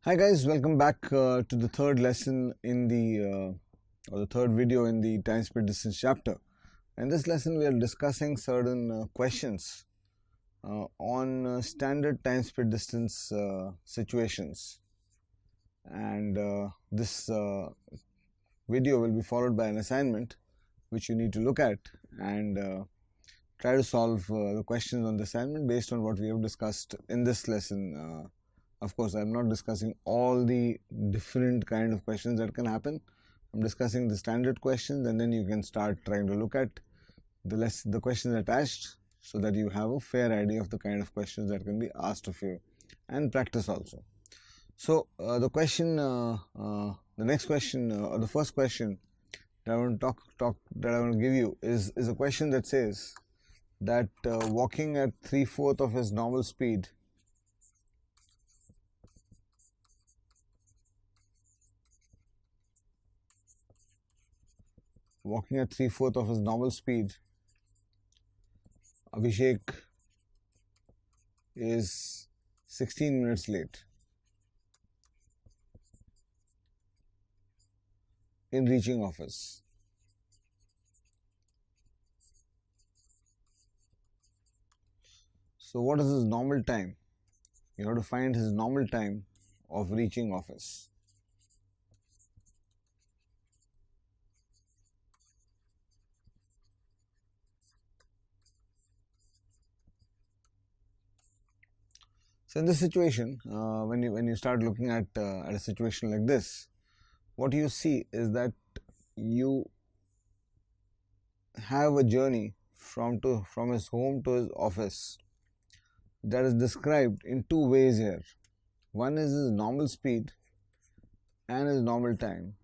Hi guys, welcome back to the third lesson in the third video in the time speed distance chapter. In this lesson we are discussing certain questions on standard time speed distance situations, and this video will be followed by an assignment which you need to look at and try to solve the questions on the assignment based on what we have discussed in this lesson. Of course, I'm not discussing all the different kind of questions that can happen. I'm discussing the standard questions, and then you can start trying to look at the questions attached so that you have a fair idea of the kind of questions that can be asked of you and practice also. So the next question, or the first question that I want to give you is a question that says that walking at 3/4 of his normal speed, Abhishek is 16 minutes late in reaching office. So what is his normal time? You have to find his normal time of reaching office. So in this situation, when you start looking at a situation like this, what you see is that you have a journey from his home to his office that is described in two ways here. One is his normal speed and his normal time,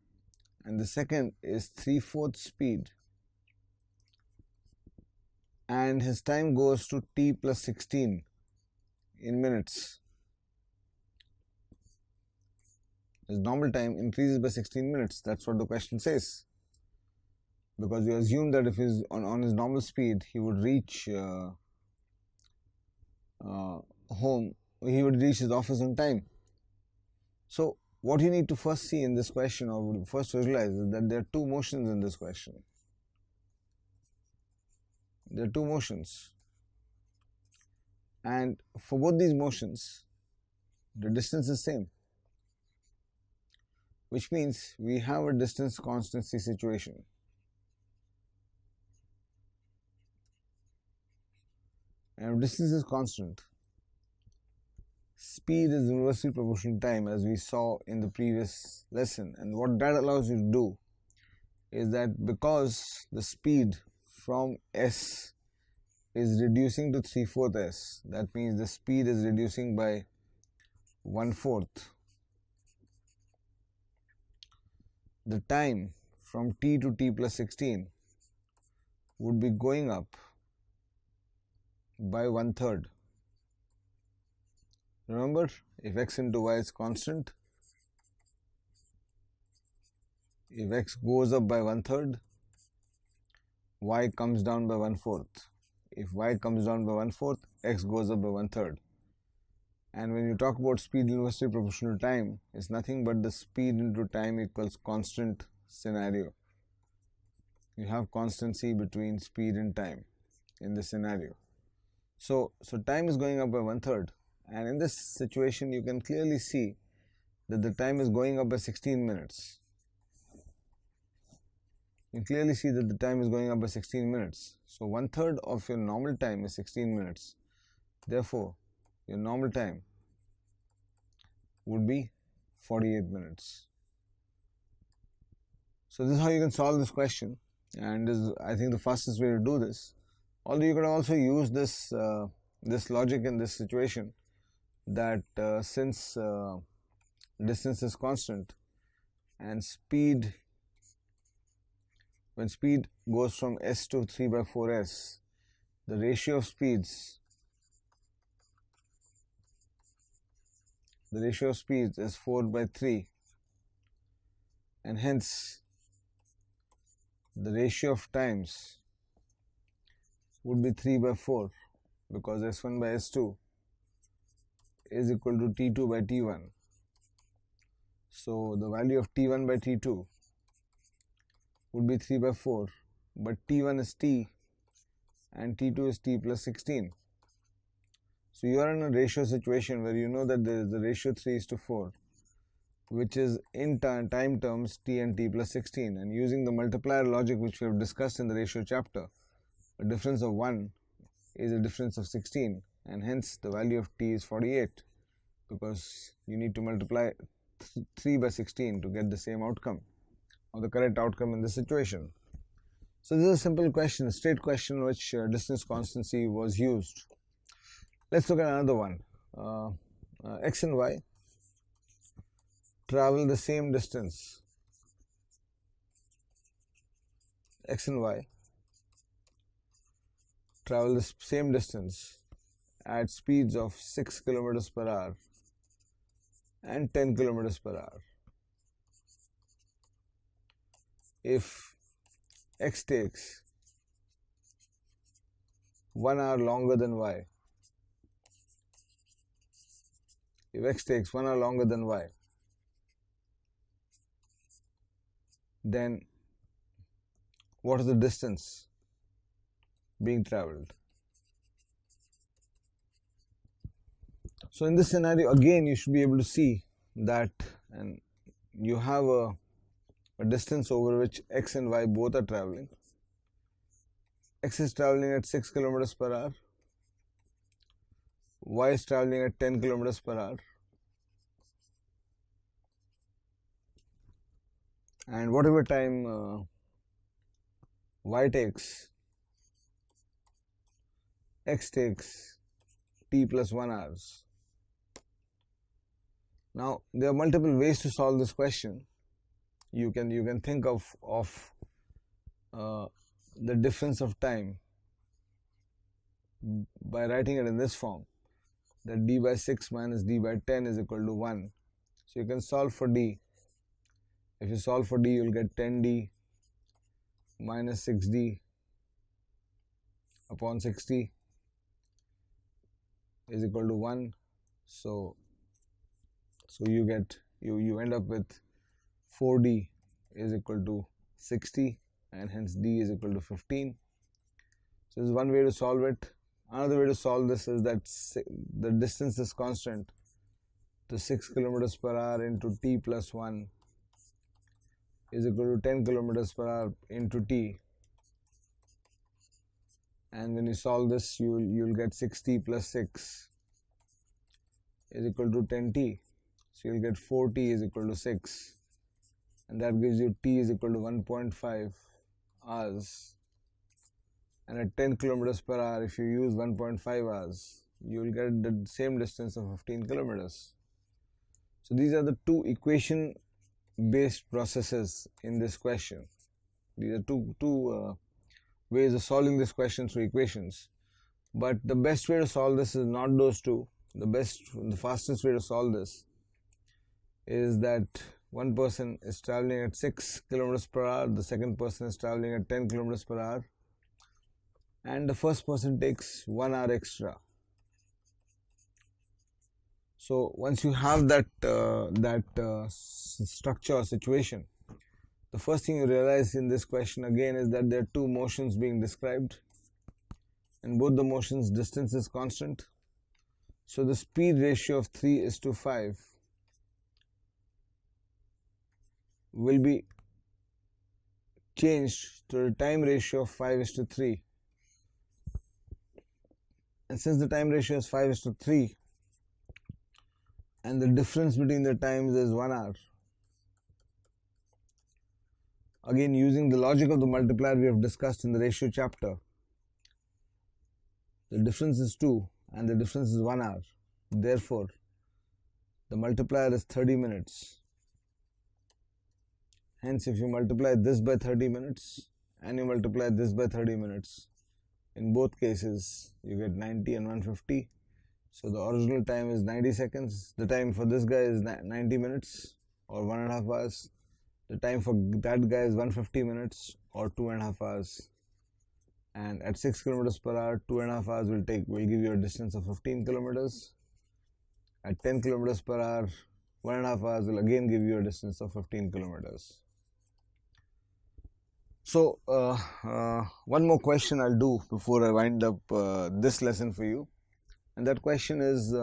and the second is 3/4 speed, and his time goes to t plus 16 in minutes. His normal time increases by 16 minutes. That's what the question says, because you assume that if he's on his normal speed, he would reach home, he would reach his office on time. So what you need to first see in this question, or first visualize, is that there are two motions in this question. There are two motions, and for both these motions the distance is same, which means we have a distance constancy situation. And if distance is constant, speed is inversely proportional to time, as we saw in the previous lesson. And what that allows you to do is that because the speed from s is reducing to 3/4 s, that means the speed is reducing by 1/4. The time from t to t plus 16 would be going up by 1/3. Remember, if x into y is constant, if x goes up by 1/3, y comes down by 1/4. If y comes down by 1/4, x goes up by 1/3. And when you talk about speed inversely proportional to time, it's nothing but the speed into time equals constant scenario. You have constancy between speed and time in this scenario. So time is going up by 1/3, and in this situation you can clearly see that the time is going up by 16 minutes. You can clearly see that the time is going up by 16 minutes. So 1/3 of your normal time is 16 minutes. Therefore, your normal time would be 48 minutes. So this is how you can solve this question, and this is, I think, the fastest way to do this. Although you could also use this logic in this situation, that since distance is constant and when speed goes from s to 3/4s, the ratio of speeds is 4/3, and hence the ratio of times would be 3/4, because s1 by s2 is equal to t2 by t1. So the value of t1 by t2 would be 3 by 4, but t1 is t and t2 is t plus 16. So you are in a ratio situation where you know that there is the ratio 3:4, which is in time terms t and t plus 16, and using the multiplier logic which we have discussed in the ratio chapter, a difference of 1 is a difference of 16, and hence the value of t is 48, because you need to multiply 3 by 16 to get the same outcome, or the correct outcome in this situation. So this is a simple question, a straight question, which distance constancy was used. Let's look at another one. X and y travel the same distance. X and y travel the same distance at speeds of 6 kilometers per hour and 10 kilometers per hour. If x takes 1 hour longer than y, if x takes 1 hour longer than y, then what is the distance being traveled? So in this scenario, again, you should be able to see that, and you have a distance over which x and y both are traveling. X is traveling at 6 kilometers per hour, y is traveling at 10 kilometers per hour, and whatever time y takes, x takes t plus 1 hours. Now there are multiple ways to solve this question. You can think of the difference of time by writing it in this form, that d by 6 minus d by 10 is equal to 1. So you can solve for d. If you solve for d, you will get 10d minus 6d upon 60 is equal to 1. So you end up with 4d is equal to 60, and hence d is equal to 15. So this is one way to solve it. Another way to solve this is that the distance is constant, the 6 kilometers per hour into t plus 1 is equal to 10 kilometers per hour into t, and when you solve this, you'll get 6t plus 6 is equal to 10t. So you'll get 4t is equal to 6, and that gives you t is equal to 1.5 hours. And at 10 kilometers per hour, if you use 1.5 hours, you will get the same distance of 15 kilometers. So these are the two equation based processes in this question. These are two ways of solving this question through equations. But the best way to solve this is not those two. The fastest way to solve this is that one person is traveling at 6 kilometers per hour, the second person is traveling at 10 kilometers per hour, and the first person takes 1 hour extra. So once you have that structure or situation, the first thing you realize in this question again is that there are two motions being described. In both the motions, distance is constant. So the speed ratio of 3:5 will be changed to the time ratio of 5:3. And since the time ratio is 5:3 and the difference between the times is 1 hour, again using the logic of the multiplier we have discussed in the ratio chapter, the difference is 2 and the difference is 1 hour. Therefore, the multiplier is 30 minutes. Hence, if you multiply this by 30 minutes and you multiply this by 30 minutes, in both cases you get 90 and 150. So the original time is 90 seconds. The time for this guy is 90 minutes or 1.5 hours. The time for that guy is 150 minutes or 2.5 hours. And at 6 kilometers per hour, 2.5 hours will give you a distance of 15 kilometers. At 10 kilometers per hour, 1.5 hours will again give you a distance of 15 kilometers. So one more question I'll do before I wind up this lesson for you, and that question is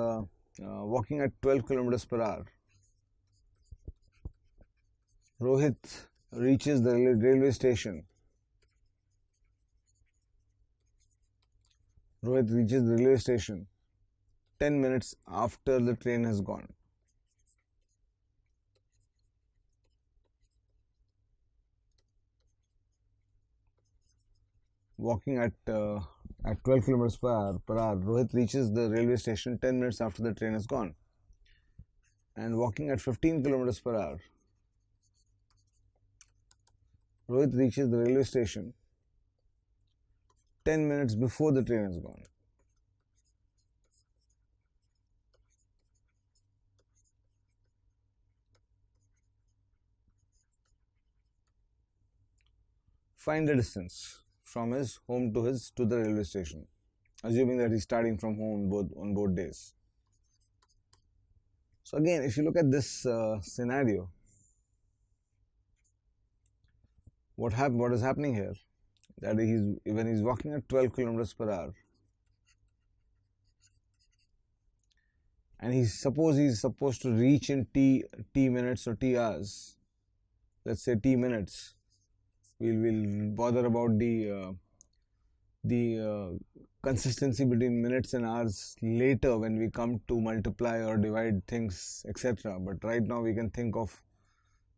walking at 12 kilometers per hour, Rohit reaches the railway station. Rohit reaches the railway station 10 minutes after the train has gone. Walking at 12 kilometers per hour, Rohit reaches the railway station 10 minutes after the train has gone. And walking at 15 kilometers per hour, Rohit reaches the railway station 10 minutes before the train has gone. Find the distance from his home to the railway station, assuming that he's starting from home on both days. So again, if you look at this scenario, what is happening here? That when he's walking at 12 kilometers per hour, and he's supposed to reach in t minutes or t hours. Let's say t minutes. We'll bother about the consistency between minutes and hours later when we come to multiply or divide things, etc. But right now we can think of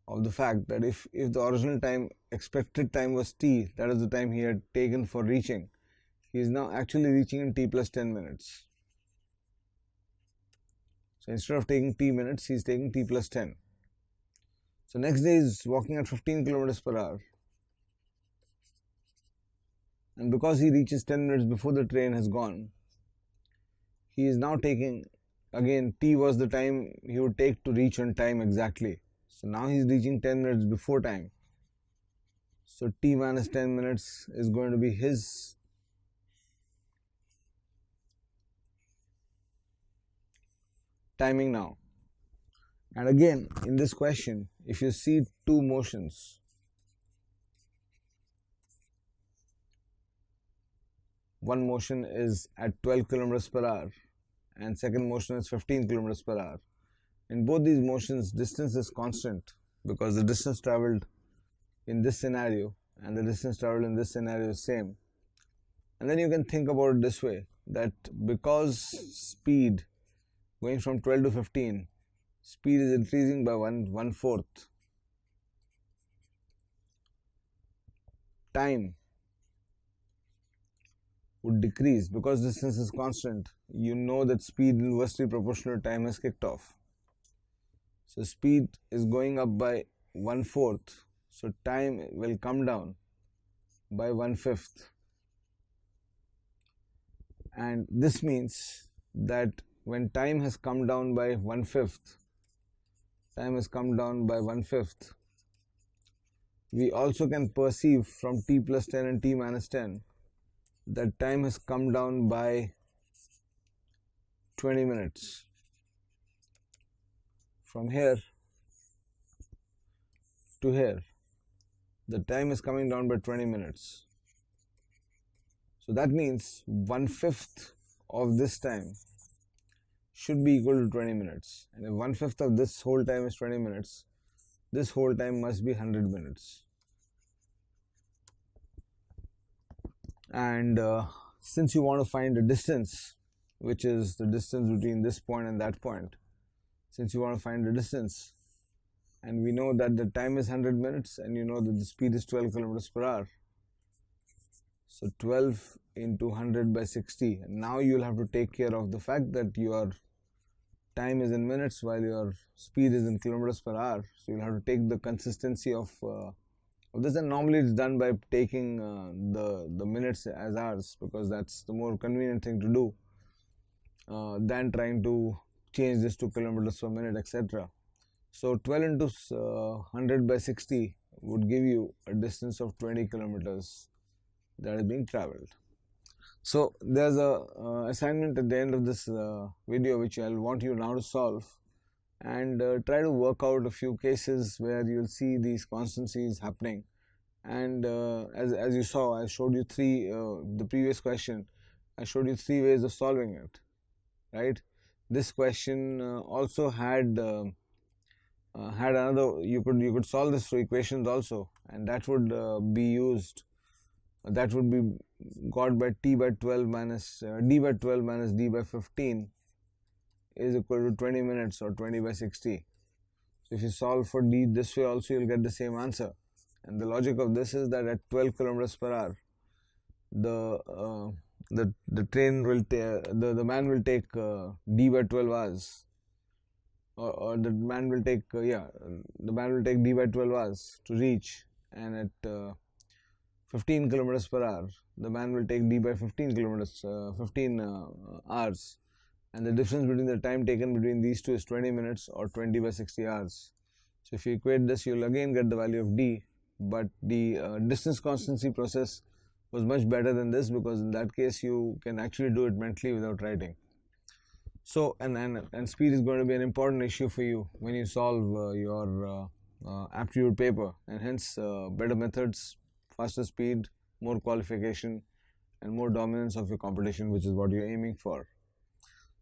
the fact that if the original time, expected time was t, that is the time he had taken for reaching, he is now actually reaching in t plus 10 minutes. So instead of taking t minutes, he is taking t plus 10. So next day is walking at 15 kilometers per hour. And because he reaches 10 minutes before the train has gone, he is now taking, again, t was the time he would take to reach on time exactly. So now he is reaching 10 minutes before time. So t minus 10 minutes is going to be his timing now. And again, in this question, if you see two motions, one motion is at 12 kilometers per hour and second motion is 15 kilometers per hour. In both these motions, distance is constant because the distance traveled in this scenario and the distance traveled in this scenario is same. And then you can think about it this way, that because speed going from 12 to 15, speed is increasing by one fourth, time would decrease because distance is constant. You know that speed inversely proportional to time has kicked off. So speed is going up by 1/4, so time will come down by 1/5. And this means that when time has come down by 1/5, we also can perceive from t plus 10 and t minus 10 that time has come down by 20 minutes. From here to here, the time is coming down by 20 minutes. So that means 1/5 of this time should be equal to 20 minutes. And if 1/5 of this whole time is 20 minutes, this whole time must be 100 minutes. And since you want to find the distance, which is the distance between this point and that point, since you want to find the distance, and we know that the time is 100 minutes and you know that the speed is 12 kilometers per hour, so 12 into 100 by 60, and now you'll have to take care of the fact that your time is in minutes while your speed is in kilometers per hour. So you'll have to take the consistency of this, and normally it's done by taking the minutes as hours because that's the more convenient thing to do than trying to change this to kilometers per minute, etc. So 12 into 100 by 60 would give you a distance of 20 kilometers that is being traveled. So there's a assignment at the end of this video which I'll want you now to solve, and try to work out a few cases where you'll see these constancies happening. And as you saw, I showed you the previous question, I showed you three ways of solving it, right? This question also had another, you could solve this through equations also, and that would be used, that would be got by t by 12 minus d by 12 minus d by 15 is equal to 20 minutes, or 20 by 60. So if you solve for d this way also, you'll get the same answer. And the logic of this is that at 12 kilometers per hour, the train will the man will take d by 12 hours, or the man will take the man will take d by 12 hours to reach, and at 15 kilometers per hour, the man will take d by 15 hours, and the difference between the time taken between these two is 20 minutes, or 20 by 60 hours. So if you equate this, you'll again get the value of d, but the distance constancy process was much better than this, because in that case you can actually do it mentally without writing. So and speed is going to be an important issue for you when you solve your aptitude paper, and hence better methods, faster speed, more qualification, and more dominance of your competition, which is what you're aiming for.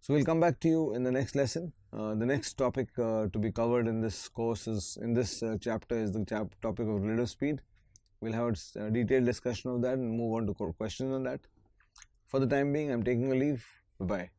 So we'll come back to you in the next lesson. The next topic to be covered in this course in this chapter is the topic of relative speed. We'll have a detailed discussion of that and move on to questions on that. For the time being, I'm taking a leave. Bye-bye.